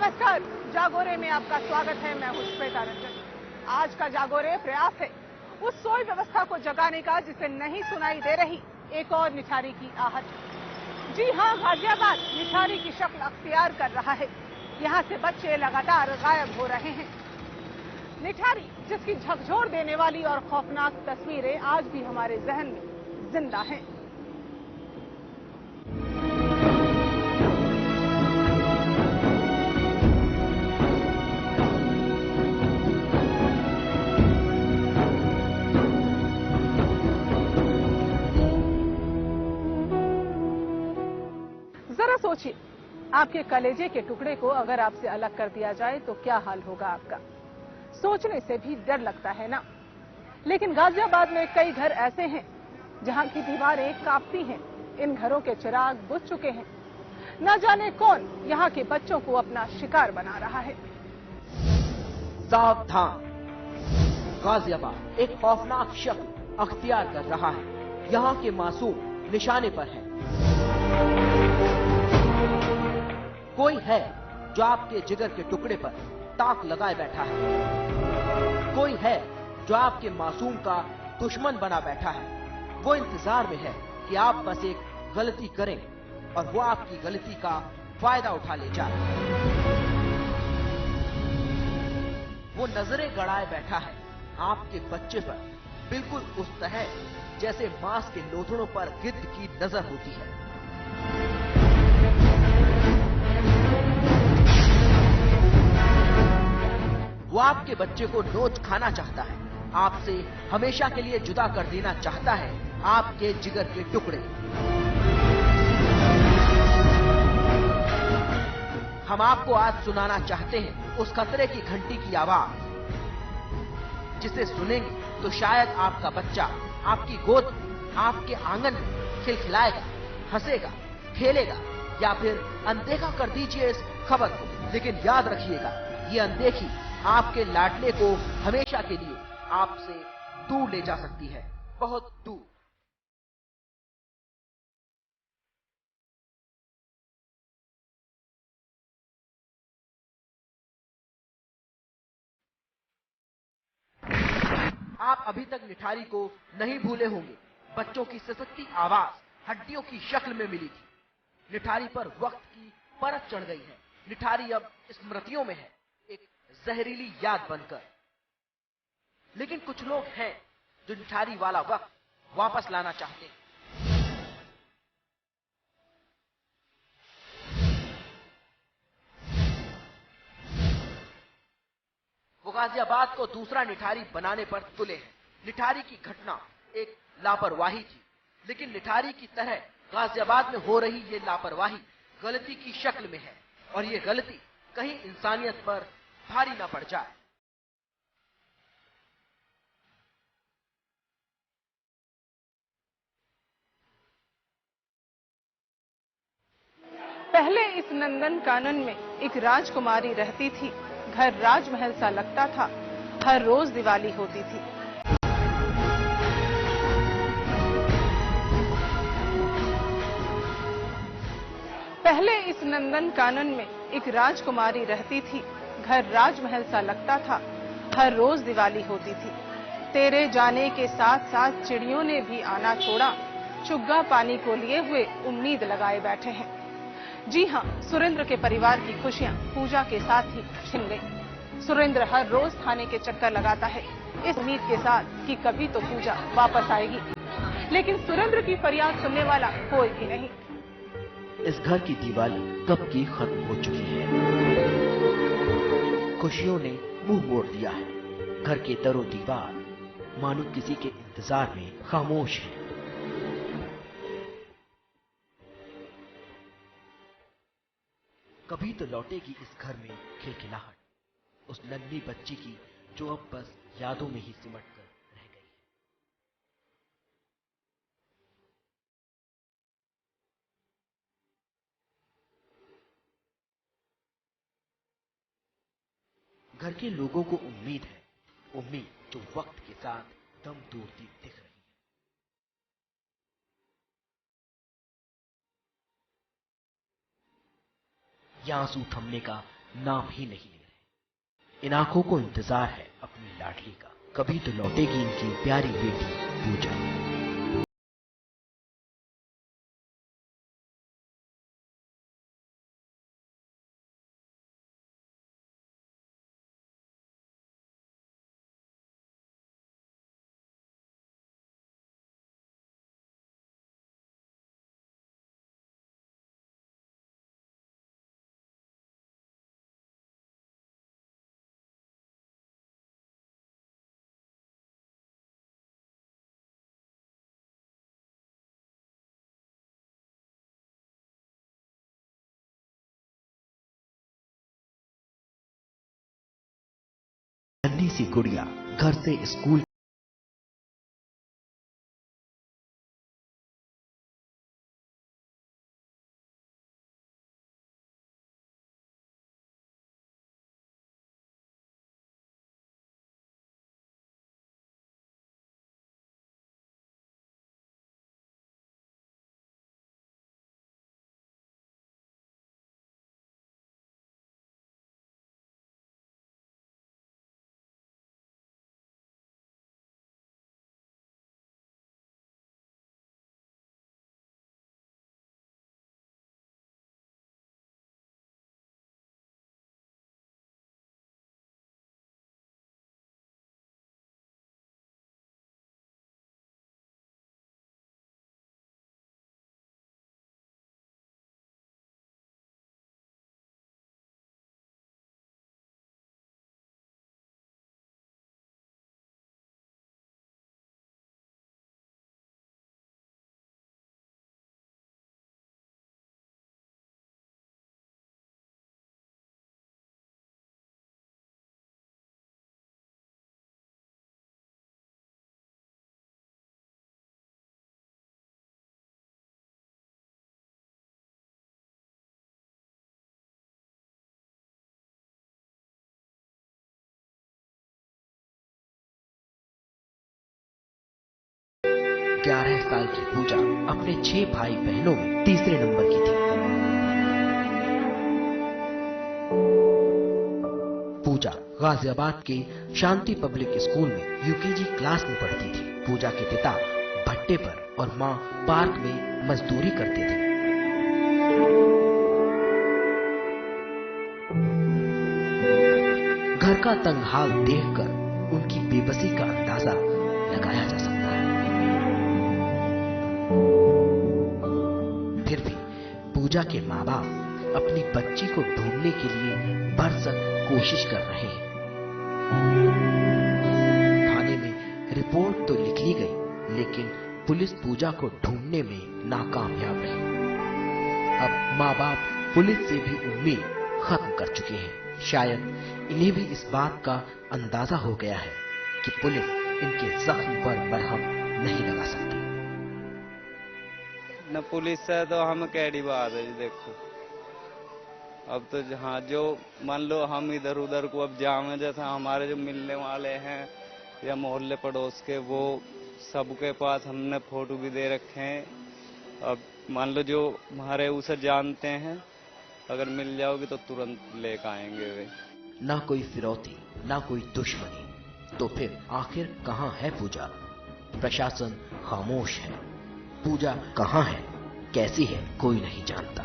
नमस्कार, जागोरे में आपका स्वागत है। मैं हूं श्वेता रंजन। आज का जागोरे प्रयास है उस सोई व्यवस्था को जगाने का जिसे नहीं सुनाई दे रही एक और निठारी की आहट। जी हां, गाजियाबाद निठारी की शक्ल अख्तियार कर रहा है। यहां से बच्चे लगातार गायब हो रहे हैं। निठारी जिसकी झकझोर देने वाली और खौफनाक तस्वीरें आज भी हमारे जहन में जिंदा हैं। जरा सोचिए, आपके कलेजे के टुकड़े को अगर आपसे अलग कर दिया जाए तो क्या हाल होगा आपका। सोचने से भी डर लगता है ना। लेकिन गाजियाबाद में कई घर ऐसे हैं जहां की दीवारें कांपती हैं। इन घरों के चिराग बुझ चुके हैं। न जाने कौन यहां के बच्चों को अपना शिकार बना रहा है। सावधान, गाजियाबाद एक खौफनाक शक्ल अख्तियार कर रहा है। यहाँ के मासूम निशाने पर है। कोई है जो आपके जिगर के टुकड़े पर ताक लगाए बैठा है। कोई है जो आपके मासूम का दुश्मन बना बैठा है। वो इंतजार में है कि आप बस एक गलती करें और वो आपकी गलती का फायदा उठा ले जाए। वो नजरें गड़ाए बैठा है आपके बच्चे पर, बिल्कुल उस तरह जैसे मांस के लोथड़ों पर गिद्ध की नजर होती है। वो आपके बच्चे को नोच खाना चाहता है, आपसे हमेशा के लिए जुदा कर देना चाहता है आपके जिगर के टुकड़े। हम आपको आज सुनाना चाहते हैं उस खतरे की घंटी की आवाज, जिसे सुनेंगे तो शायद आपका बच्चा आपकी गोद में, आपके आंगन में खिलखिलाएगा, हंसेगा, खेलेगा, या फिर अनदेखा कर दीजिए इस खबर को। लेकिन याद रखिएगा, ये अनदेखी आपके लाडले को हमेशा के लिए आपसे दूर ले जा सकती है, बहुत दूर। आप अभी तक निठारी को नहीं भूले होंगे। बच्चों की सशक्ति आवाज हड्डियों की शक्ल में मिली थी। निठारी पर वक्त की परत चढ़ गई है। निठारी अब स्मृतियों में है, एक जहरीली याद बनकर। लेकिन कुछ लोग हैं जो निठारी वाला वक्त वापस लाना चाहते हैं। वो गाजियाबाद को दूसरा निठारी बनाने पर तुले हैं। निठारी की घटना एक लापरवाही थी, लेकिन निठारी की तरह गाजियाबाद में हो रही ये लापरवाही गलती की शक्ल में है, और ये गलती कहीं इंसानियत पर भारी ना पड़ जाए। पहले इस नंदन कानन में एक राजकुमारी रहती थी। घर राजमहल सा लगता था। हर रोज दिवाली होती थी। पहले इस नंदन कानन में एक राजकुमारी रहती थी। घर राजमहल सा लगता था। हर रोज दिवाली होती थी। तेरे जाने के साथ साथ चिड़ियों ने भी आना छोड़ा। चुग्गा पानी को लिए हुए उम्मीद लगाए बैठे हैं। जी हां, सुरेंद्र के परिवार की खुशियां पूजा के साथ ही छिन गई। सुरेंद्र हर रोज थाने के चक्कर लगाता है, इस उम्मीद के साथ कि कभी तो पूजा वापस आएगी। लेकिन सुरेंद्र की फरियाद सुनने वाला कोई भी नहीं। इस घर की दिवाली कब की खत्म हो चुकी है। खुशियों ने मुंह मोड़ दिया है। घर के दरो दीवार मानो किसी के इंतजार में खामोश है। कभी तो लौटेगी इस घर में खिलखिलाहट, उस नन्ही बच्ची की जो अब बस यादों में ही सिमट कर रह गई है। घर के लोगों को उम्मीद है, उम्मीद जो वक्त के साथ दम तोड़ती दिख रही है। ये आंसू थमने का नाम ही नहीं ले रहे। इन आंखों को इंतजार है अपनी लाडली का, कभी तो लौटेगी इनकी प्यारी बेटी पूजा। नन्ही सी गुड़िया घर से स्कूल ग्यारह साल की पूजा अपने 6 भाई बहनों में तीसरे नंबर की थी। पूजा गाजियाबाद के शांति पब्लिक स्कूल में यूकेजी क्लास में पढ़ती थी। पूजा के पिता भट्टे पर और मां पार्क में मजदूरी करते थे। घर का तंग हाल देखकर उनकी बेबसी का अंदाजा लगाया जा सकता है। फिर भी पूजा के माँ बाप अपनी बच्ची को ढूंढने के लिए भरसक कोशिश कर रहे हैं। थाने में रिपोर्ट तो लिख ली गई, लेकिन पुलिस पूजा को ढूंढने में नाकामयाब रही। अब माँ बाप पुलिस से भी उम्मीद खत्म कर चुके हैं। शायद इन्हें भी इस बात का अंदाजा हो गया है कि पुलिस इनके जख्म पर मरहम नहीं लगा सकती। न पुलिस है तो हम कैडी बात है जी। देखो अब तो हाँ, जो मान लो हम इधर उधर को अब जामे, जैसा हमारे जो मिलने वाले हैं या मोहल्ले पड़ोस के, वो सबके पास हमने फोटो भी दे रखे हैं। अब मान लो जो हमारे उसे जानते हैं, अगर मिल जाओगी तो तुरंत लेकर आएंगे वे। ना कोई फिरौती, ना कोई दुश्मनी, तो फिर आखिर कहाँ है पूजा? प्रशासन खामोश है। पूजा कहाँ है, कैसी है, कोई नहीं जानता।